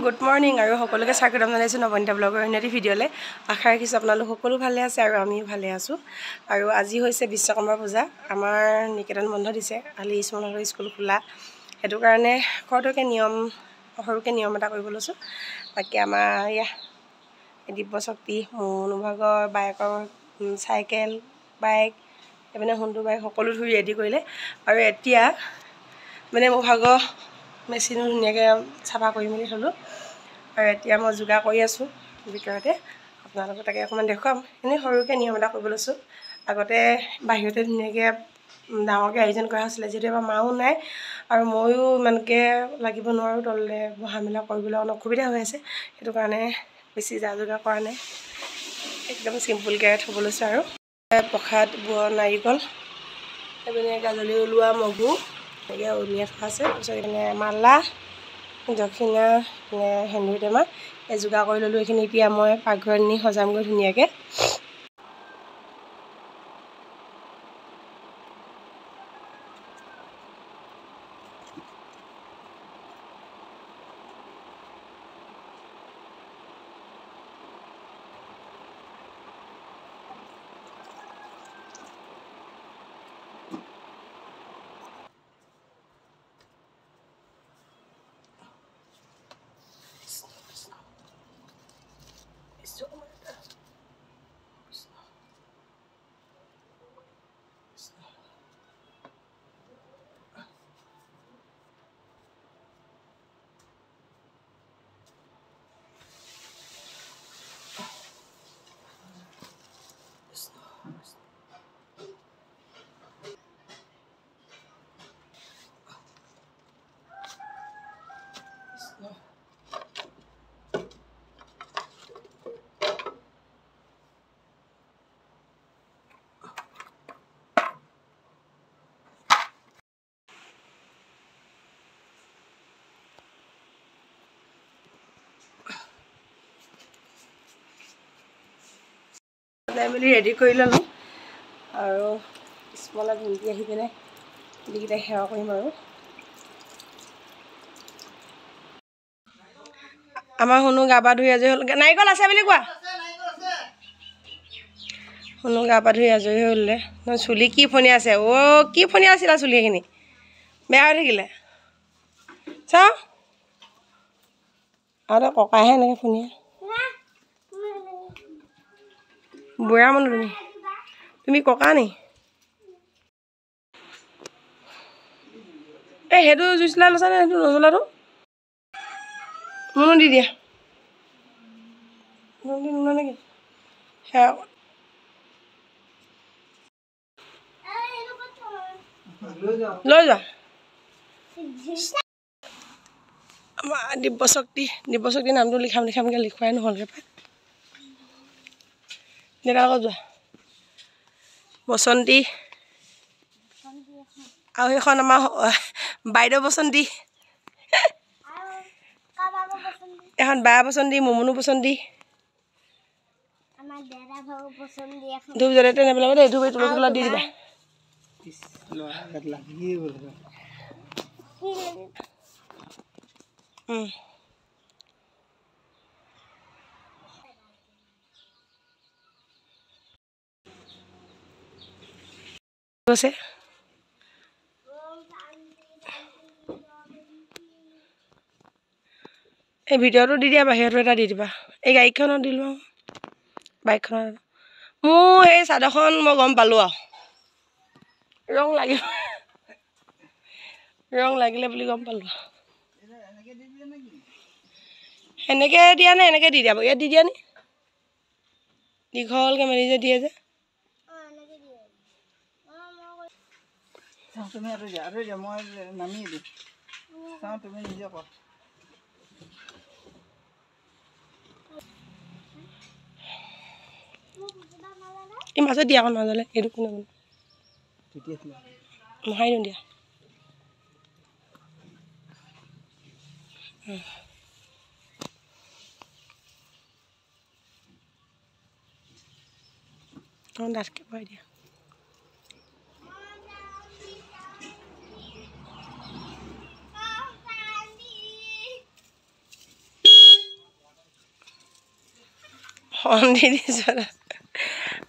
Good morning আৰু সকলোকে স্বাগতম জনাইছোঁ নৱনীতা ব্লগৰ অন্যটি ভিডিঅ'লৈ। আশা ৰাখিছোঁ আপোনালোক সকলো ভালে আছে আৰু আমিও ভালে আছোঁ। আৰু আজি হৈছে বিশ্বকৰ্মা পূজা। আমাৰ নিকেতন বন্ধ দিছে, কালি স্মলৰ স্কুল খোলা, সেইটো কাৰণে সৰুকৈ নিয়ম এটা কৰিব লৈছোঁ। বাকী আমাৰ দিব্যশক্তি, মনোভাগৰ বাইকৰ চাইকেল বাইক এইপিনে সোণটো বাইক সকলো ধুই ৰেডি কৰিলে। আৰু এতিয়া মানে মোৰ ভাগৰ মেচিনো ধুনীয়াকৈ চাফা কৰি মেলি থ'লোঁ। আৰু এতিয়া মই যোগাৰ কৰি আছোঁ ভিতৰতে, আপোনালোকক তাকে অকণমান দেখুৱাম। এনেই সৰুকৈ নিয়ম এটা কৰিব লৈছোঁ। আগতে বাহিৰতে ধুনীয়াকৈ ডাঙৰকৈ আয়োজন কৰা হৈছিলে, যিহেতু আমাৰ মাও নাই আৰু ময়ো ইমানকৈ লাগিব নোৱাৰোঁ, তললৈ বহা মেলা কৰিবলৈ অলপ অসুবিধা হৈ আছে, সেইটো কাৰণে বেছি যা যোগাৰ কৰা নাই, একদম চিম্পুলকৈ থ'ব লৈছোঁ। আৰু প্ৰসাদ বোৱা নাৰিকল, এইপিনে গাজলি ওলোৱা মগু এনেকৈ উলিয়াই থোৱা আছে। তাৰপিছত এইপিনে মালা, দক্ষিণা, সেন্দুৰ টেমা এই যোগাৰ কৰি ল'লোঁ। এইখিনি এতিয়া মই পাকঘৰত নি সজামগৈ ধুনীয়াকৈ। সজাই মেলি ৰেডি কৰি ল'লোঁ। আৰু স্মলত ভণ্টি আহি পিনে গোটেইকেইটাই সেৱা কৰিম। আৰু আমাৰ শুনো গা পা ধুই আজৰি হ'ল। নাৰিকল আছে বুলি কোৱা। শুনো গা পা ধুই আজৰি হৈ ল'লে। চুলি কি ফণীয়া আছে, কি ফণীয়া আছিলা চুলি, সেইখিনি বেয়া হৈ থাকিলে চাওঁ। আৰু ককাইহে এনেকৈ ফণীয়া, বুঢ়া মানুহ তুমি ককা নি? এই সেইটো জুই চলাই লৈছানে? সেইটো নজ্বলাটো মনো দি দিয়া, নোলোৱা নেকি? সেয়া লৈ যোৱা। আমাৰ দিব্যশক্তি নামটো লিখামকৈ লিখোৱাই নহ'লগৈ পাই। দেউতা লগত যোৱা। বসন্তী আৰু সেইখন আমাৰ বাইদেউ বসন্তী, এখন বা বসন্তী, মুমুনু বসন্তী। ধূপ জ্বলাইতে নেপেলাব দেই, ধূপ তুলসী তলত দি দিবা। আছে এই ভিডিঅ'টো দি দিয়া, বাহিৰতো এটা দি দিবা। এই গাড়ীখনত দি লওঁ, বাইকখনত। মোৰ সেই চাদৰখন মই গম পালোঁ আৰু ৰং লাগিলে বুলি গম পালোঁ। সেনেকৈ দিয়া নে এনেকৈ দি দিয়া? ইয়াত দি দিয়া নি? দীঘলকৈ মেলি যে দিয়ে যে, তুমি আৰু দিয়া মই নামি দিম চাওঁ, তুমি নিজে ক। এই মাজত দিয়া, আকৌ নাজালে এইটো কোনে মোহাৰি দিওঁ দিয়া। ডাঠকৈ ভৰাই দিয়া। দি দিছোঁ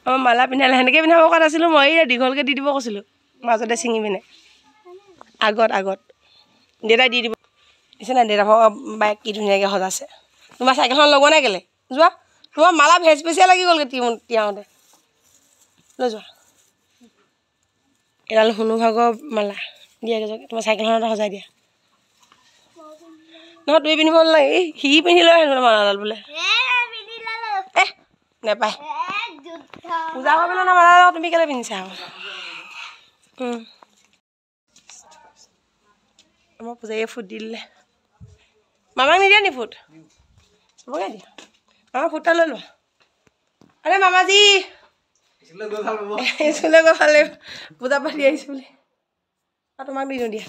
মই মালা পিন্ধালে সেনেকৈ পিন্ধাব কোৱা নাছিলোঁ মই এই দীঘলকৈ দি দিব কৈছিলোঁ মাজতে ছিঙি পিনে আগত দেউতাই দি দিব দিছে নাই দেউতা বাইক কি ধুনীয়াকৈ সজাইছে তোমাৰ চাইকেলখন লগোৱা নাই কেলৈ যোৱা তোমাৰ মালা ভেজ পেচিয়া লাগি গ'লগৈ তিয়াওঁতে লৈ যোৱা এডাল শুনো ভাগৰ মালা দিয়া তোমাৰ চাইকেলখনতে সজাই দিয়া নহয় তুমি পিন্ধিব নালাগে সি পিন্ধি লৈ আহিলোঁ মালাডাল বোলে নেপায় পূজা কৰিবলৈ নামালা তুমি কেলৈ পিন্ধিছা আমাৰ পূজাৰীয়ে ফুট দি দিলে মামাক নিদিয়া নি ফুট চবকে দিয়া মামা ফুটটা লৈ লোৱা আৰে মামাজী স্কুললৈ গৈ ভাল লাগিব পূজা পাতি আহিছোঁ বুলি আৰু তোমাক দি দিওঁ দিয়া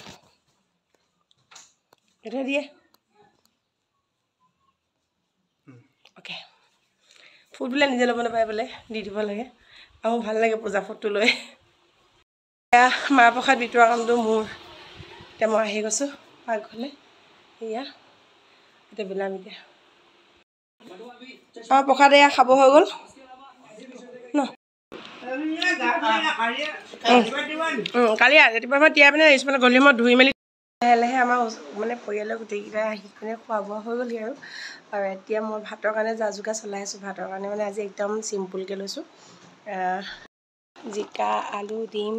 এইটো দিয়ে অ'কে ফুট বোলে নিজে ল'ব নাপায় বোলে দি দিব লাগে আৰু ভাল লাগে পূজা ফুটটো লৈ এয়া মাহ প্ৰসাদ বিতৰা কামটো মোৰ এতিয়া মই আহি গৈছোঁ পাকঘৰলৈ এয়া এতিয়া বিলাম এতিয়া আমাৰ প্ৰসাদ এয়া খাব হৈ গ'ল ন কালি ৰাতিপুৱা মই তিয়াই পিনে স্কুলত গ'লে মই ধুই মেলি লাহে লাহে আমাৰ মানে পৰিয়ালৰ গোটেইকেইটা আহি পিনে খোৱা বোৱা হৈ গ'লহি আৰু এতিয়া মই ভাতৰ কাৰণে যা যোগাৰ চলাই আছোঁ ভাতৰ কাৰণে মানে আজি একদম চিম্পুলকৈ লৈছোঁ জিকা আলু ডিম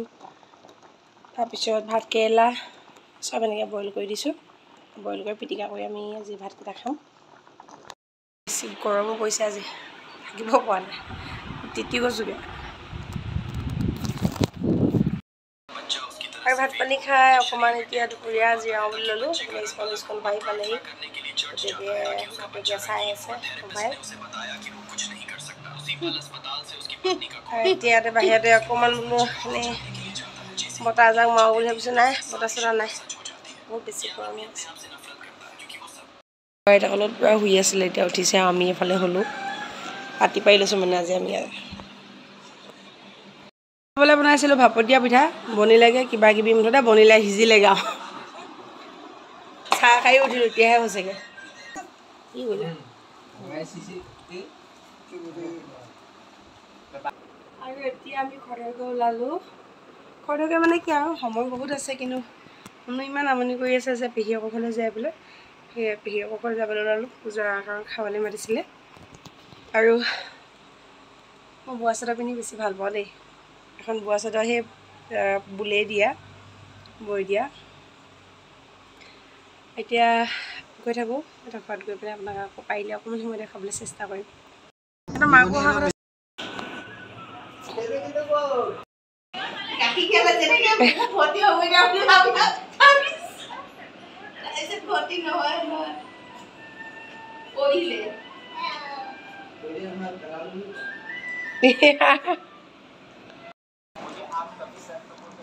তাৰপিছত ভাত কেৰেলা চব এনেকৈ বইল কৰি দিছোঁ বইল কৰি পিটিকা কৰি আমি আজি ভাতকেইটা খাম বেছি গৰমো পৰিছে আজি থাকিব পৰা নাই তিতি গৈছোগৈ আৰু ভাত পানী খাই অকণমান এতিয়া দুপৰীয়া জিৰাওঁ বুলি ল'লোঁ স্কুল পাই পালেহি গতিকে এতিয়া চাই আছে মোবাইল এতিয়াতে বাহিৰতে অকণমান বোলো এনেই বতাহ এজাক মাৰোঁ বুলি ভাবিছোঁ নাই বতাহ চতাহ নাই বহুত বেছি গৰম আছে আইতাকলত পূৰা শুই আছিলে এতিয়া উঠিছে আমি এফালে হ'লোঁ পাতি পাৰি লৈছোঁ মানে আজি আমি খাবলৈ বনাইছিলোঁ ভাপত দিয়া পিঠা বনিলেগৈ কিবা কিবি মুঠতে বনিলে সিজিলেগৈ আৰু চাহ খায়ো উঠিলোঁ এতিয়াহে হৈছেগৈ কি কৰিলে আৰু এতিয়া আমি খৰধৰকৈ ওলালোঁ খৰধৰকৈ মানে কি আৰু সময় বহুত আছে কিন্তু কোনো ইমান আমনি কৰি আছে যে পেহীয়েকৰ ঘৰলৈ যায় বোলে সেই পেহীয়েকৰ ঘৰলৈ যাবলৈ ওলালোঁ পূজাৰ কাৰণ খাবলৈ মাতিছিলে আৰু মই বোৱা চাদৰ পিন্ধি বেছি ভাল পাওঁ দেই এখন বোৱা চাদৰ সেই বুলেই দিয়া বৈ দিয়া এতিয়া গৈ থাকোঁ এটা ঘৰত গৈ পেলাই আপোনাক আকৌ পাৰিলে অকণমান সময় দেখাবলৈ চেষ্টা কৰিম এটা মাকো অহা কথা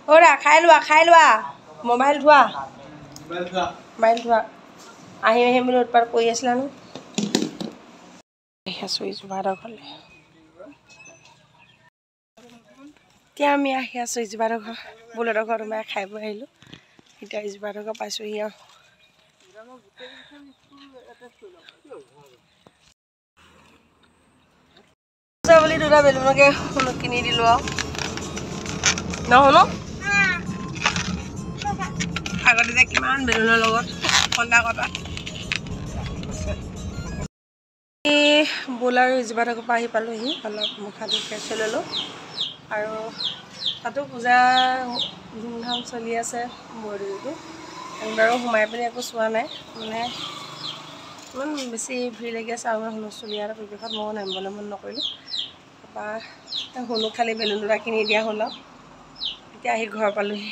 অ'ৰা খাই লোৱা মোবাইল থোৱা আহিম বুলি উৎপাত কৰি আছিলা ন আছোঁ ইজোবাহঁতৰ ঘৰলৈ এতিয়া আমি আহি আছোঁ ইজোবাহঁতৰ ঘৰ বুলহঁতৰ ঘৰত সোমাই খাই বৈ আহিলোঁ এতিয়া ইজোবাহঁতৰ ঘৰ পাইছোঁহি আৰু বুলি দুটা বেলুনকে কিনি দিলোঁ আৰু নহ'নো আগতে যে কিমান বেলুনৰ লগত কন্দা কটা বোল আৰু ইজোবাহঁতৰ পৰা আহি পালোঁহি অলপ মুখাটো ফ্ৰেছ হৈ ল'লোঁ আৰু তাতো পূজা ধুমধাম চলি আছে বৰদৌলতো আমি বাৰু সোমাই পিনি একো চোৱা নাই মানে ইমান বেছি ভিৰ লাগি আছে আৰু হুলস্থুলীয়া এটা পৰিৱেশত মই নামিবলৈ মন নকৰিলোঁ তাৰপৰা শুনো খালি বেলুন দুটা কিনি দিয়া হ'ল আৰু এতিয়া আহি ঘৰ পালোঁহি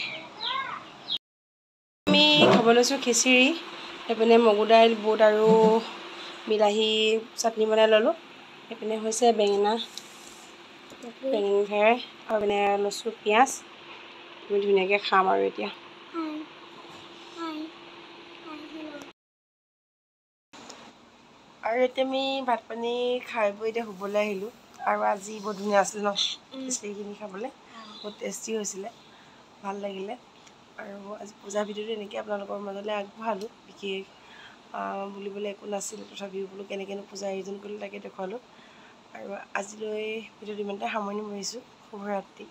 আমি খাব লৈছোঁ খিচিৰি এইপিনে মগু দাইল বুট আৰু বিলাহী চাটনি বনাই ল'লোঁ এইপিনে হৈছে বেঙেনা ফ্ৰাই আৰু পিনে লৈছোঁ পিঁয়াজ আমি ধুনীয়াকৈ খাম আৰু এতিয়া আৰু এতিয়া আমি ভাত পানী খাই বৈ এতিয়া শুবলৈ আহিলোঁ আৰু আজি বহুত ধুনীয়া আছিলে ন খিচিৰিখিনি খাবলৈ বহুত টেষ্টি হৈছিলে ভাল লাগিলে আৰু আজি পূজাৰ ভিডিঅ'টো এনেকৈ আপোনালোকৰ মাজলৈ আগবঢ়ালোঁ বিশেষ বুলিবলৈ একো নাছিল তথাপিও বোলো কেনেকৈনো পূজা আয়োজন কৰিলোঁ তাকে দেখুৱালোঁ আৰু আজিলৈ ভিডিঅ'টো ইমানতে সামৰণি মাৰিছোঁ। শুভৰাত্ৰি।